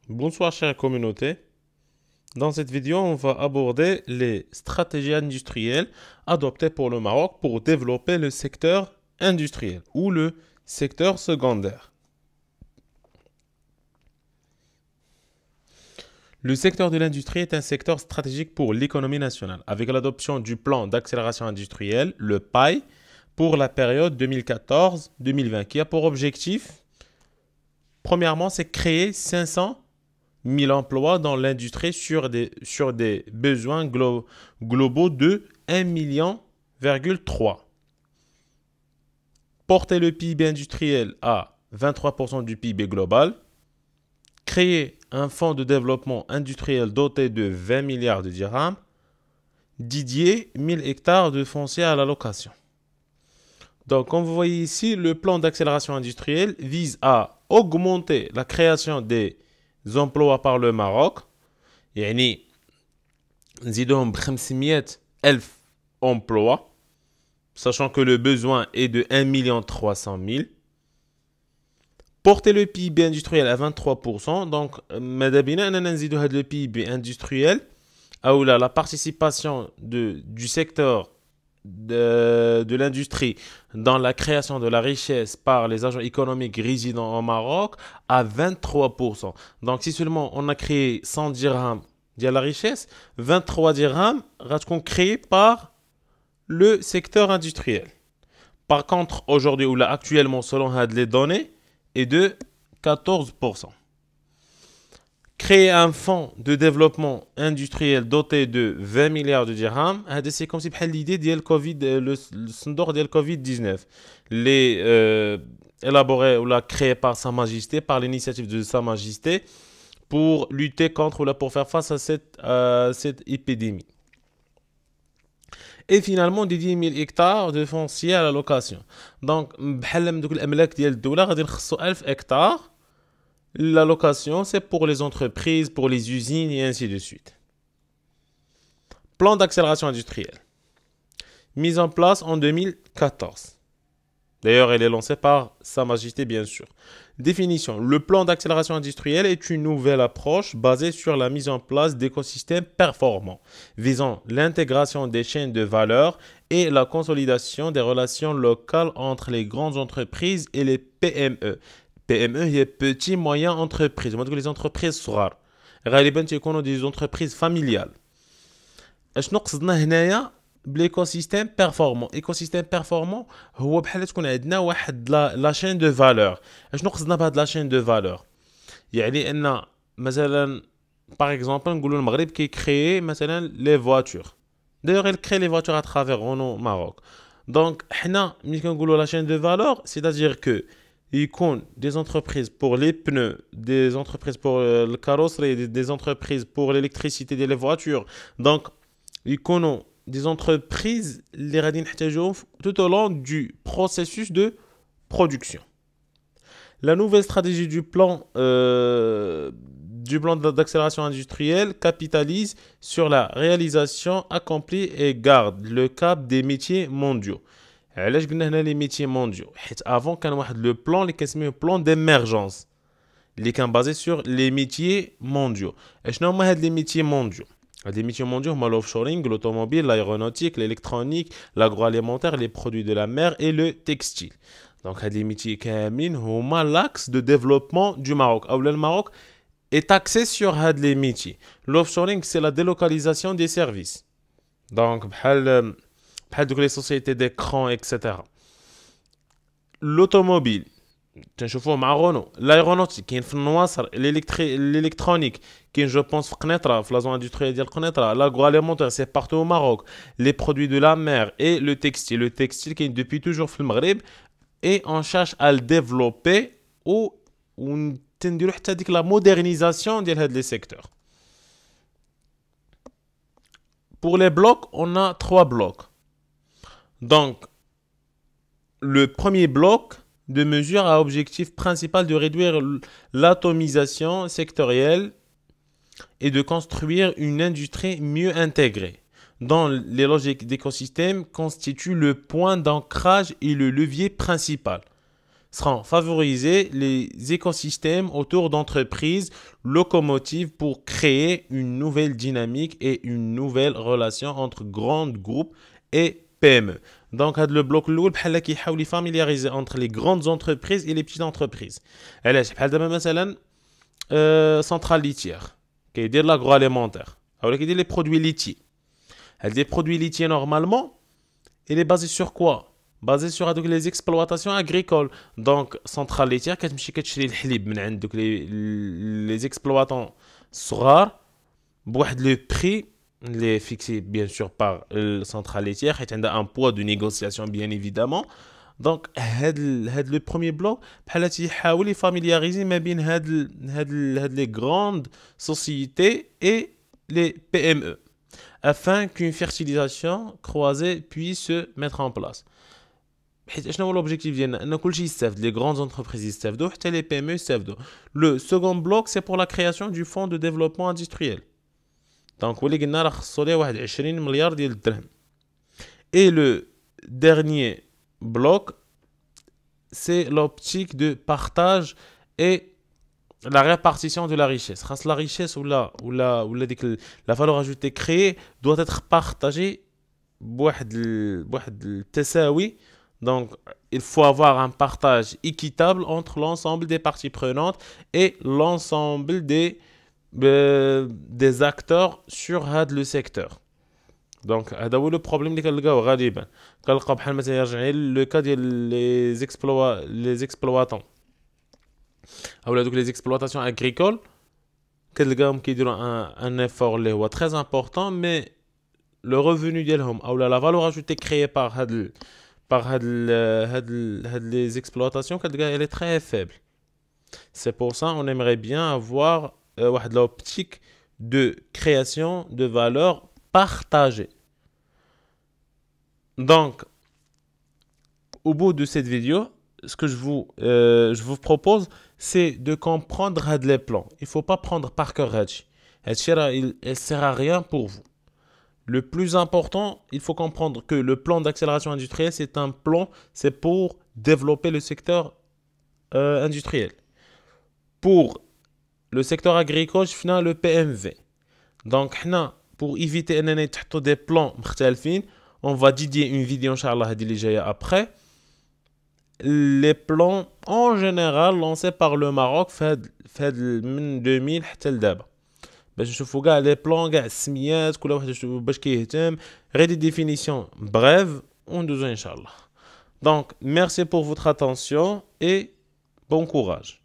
Bonsoir chère communauté. Dans cette vidéo, on va aborder les stratégies industrielles adoptées pour le Maroc pour développer le secteur industriel ou le secteur secondaire. Le secteur de l'industrie est un secteur stratégique pour l'économie nationale, avec l'adoption du plan d'accélération industrielle, le PAI, pour la période 2014-2020, qui a pour objectif, premièrement, c'est créer 500 1000 emplois dans l'industrie sur des besoins globaux de 1,3 million. Porter le PIB industriel à 23% du PIB global. Créer un fonds de développement industriel doté de 20 milliards de dirhams. Dédier 1000 hectares de foncier à la location. Donc, comme vous voyez ici, le plan d'accélération industrielle vise à augmenter la création des emplois par le Maroc. يعني نزيدهم ب 500 ألف emplois, sachant que le besoin est de 1,3 million. Porter le PIB industriel à 23%. Donc, ماذا بينا أننا نزيدو هذا le PIB industriel ou la participation du secteur de l'industrie dans la création de la richesse par les agents économiques résidant au Maroc à 23%. Donc, si seulement on a créé 100 dirhams de la richesse, 23 dirhams seront créés par le secteur industriel. Par contre, aujourd'hui ou là actuellement, selon les données, est de 14%. Créer un fonds de développement industriel doté de 20 milliards de dirhams, c'est comme si l'idée de Covid, le syndrome de Covid-19, élaboré ou créé par Sa Majesté, par l'initiative de Sa Majesté, pour lutter contre ou pour faire face à cette épidémie. Et finalement, dédier 1000 hectares de foncier à la location. Donc, بحال دوك الاملاك ديال الدوله غادي نخصو 1000 hectares. La location, c'est pour les entreprises, pour les usines et ainsi de suite. Plan d'accélération industrielle. Mise en place en 2014. D'ailleurs, elle est lancée par Sa Majesté, bien sûr. Définition. Le plan d'accélération industrielle est une nouvelle approche basée sur la mise en place d'écosystèmes performants, visant l'intégration des chaînes de valeur et la consolidation des relations locales entre les grandes entreprises et les PME. PME هي petit moyen entreprise. ما تقول les entreprises صغار. غالبا تيكونوا des entreprises familiales. اشنو قصدنا هنايا بالايكوسيستيم بيرفورمون؟ ايكوسيستيم بيرفورمون هو بحال تكون عندنا واحد لا شين دو فالور. اشنو قصدنا بهاد لا شين دو فالور؟ يعني ان مثلا باغ اكزومبل نقولوا المغرب كيكريي مثلا لي فواتور. دايوغ il crée les voitures à travers Renault Maroc. Donc حنا ملي كنقولوا لا شين دو فالور c'est-à-dire que يكون des entreprises pour les pneus, des entreprises pour le carrosserie, des entreprises pour l'électricité des voitures. Donc, يكونوا des entreprises اللي غادي نحتاجوهم tout au long du processus de production. La nouvelle stratégie du plan d'accélération industrielle capitalise sur la réalisation accomplie et garde le cap des métiers mondiaux. علاش قلنا هنا لي ميتي مونديو؟ حيت افون كان واحد لو بلان اللي كنسميوه بلان ديميرجونس اللي كان بازي سور لي ميتي مونديو. اشنو هما هاد لي ميتي مونديو؟ هاد لي ميتي مونديو هما l'offshoring, l'automobile, l'aéronautique, l'électronique, l'agroalimentaire, les produits de la mer et le textile. Donc هاد لي ميتي كاملين هما l'axe de développement du Maroc. اولا الماروك est axé sur هاد لي ميتي. L'offshoring c'est la délocalisation des services. Donc بحال les sociétés d'écran, etc. L'automobile, تنشوفوه مع Renault. L'aéronautique, كاين في النواصر. L'électronique, كاين je pense في قنيطرة, في la zone industrielle ديال قنيطرة. L'agroalimentaire, c'est partout au Maroc. Les produits de la mer et le textile. Le textile, كاين depuis toujours في المغرب. Et on cherche à le développer ou نديرو حتى ديك la modernisation ديال هاد les secteurs. Pour les blocs, on a 3 blocs. Donc, le premier bloc de mesures a objectif principal de réduire l'atomisation sectorielle et de construire une industrie mieux intégrée, dont les logiques d'écosystème constituent le point d'ancrage et le levier principal. seront favoriser les écosystèmes autour d'entreprises locomotives pour créer une nouvelle dynamique et une nouvelle relation entre grands groupes et PME. Donc, le bloc الاول بحال كيحاول يفاميلياريزي entre les grandes entreprises et les petites entreprises. علاش بحال دابا مثلا centrale laitière كيدير l'agroalimentaire ou كيدير les produits laitiers. Les produits laitiers normalement il est basé sur quoi? Basé sur les exploitations agricoles. Donc, centrale laitière, كتمشي كتشري الحليب من عند les exploitants صغار بواحد le prix les fixé bien sûr par la centrale laitière حيت عندها un poids de négociation bien évidemment. Donc, هاد le premier bloc بحال تيحاول يفاميلياريزي ما بين هاد les grandes sociétés et les PME afin qu'une fertilisation croisée puisse se mettre en place. حيت شنو هو l'objectif ديالنا ان كلشي يستافد les grandes entreprises يستافدوا حتى les PME يستافدوا. Le second bloc c'est pour la création du fonds de développement industriel. Donc ولي قلنا راه خصو ليه واحد 20 مليار ديال الدرهم. Et le dernier bloc c'est l'optique de partage et la répartition de la richesse. La richesse ou la valeur ajoutée créée doit être partagée بواحد التساوي. Donc, il faut avoir un partage équitable entre l'ensemble des parties prenantes et l'ensemble des acteurs sur le secteur. Donc, هذا هو le problème اللي كنلقاو غالبا. كنلقاو بحال مثلا يرجع لو كا ديال les exploitants. ou les exploitations agricoles كتلقاهم كيديروا un effort اللي هو très important mais le revenu ديالهم ou la valeur ajoutée créée par les exploitations elle est très faible. C'est pour ça on aimerait bien avoir l'optique de création de valeur partagée. Donc au bout de cette vidéo ce que je vous propose c'est de comprendre les plans. Il ne faut pas prendre par cœur il ne sert à rien pour vous. Le plus important, il faut comprendre que le plan d'accélération industrielle, c'est pour développer le secteur industriel. Pour le secteur agricole, finalement le PMV. Donc, pour éviter des plans مختلفين, on va dédier une vidéo, Inch'Allah, après. Les plans en général lancés par le Maroc من 2000 حتى لدابا. باش نشوفوا كاع لي بلان كاع السميات كل واحد يشوف باش كيهتم غير دي ديفينيسيون بريف وندوزو ان شاء الله. Donc merci pour votre attention et bon courage.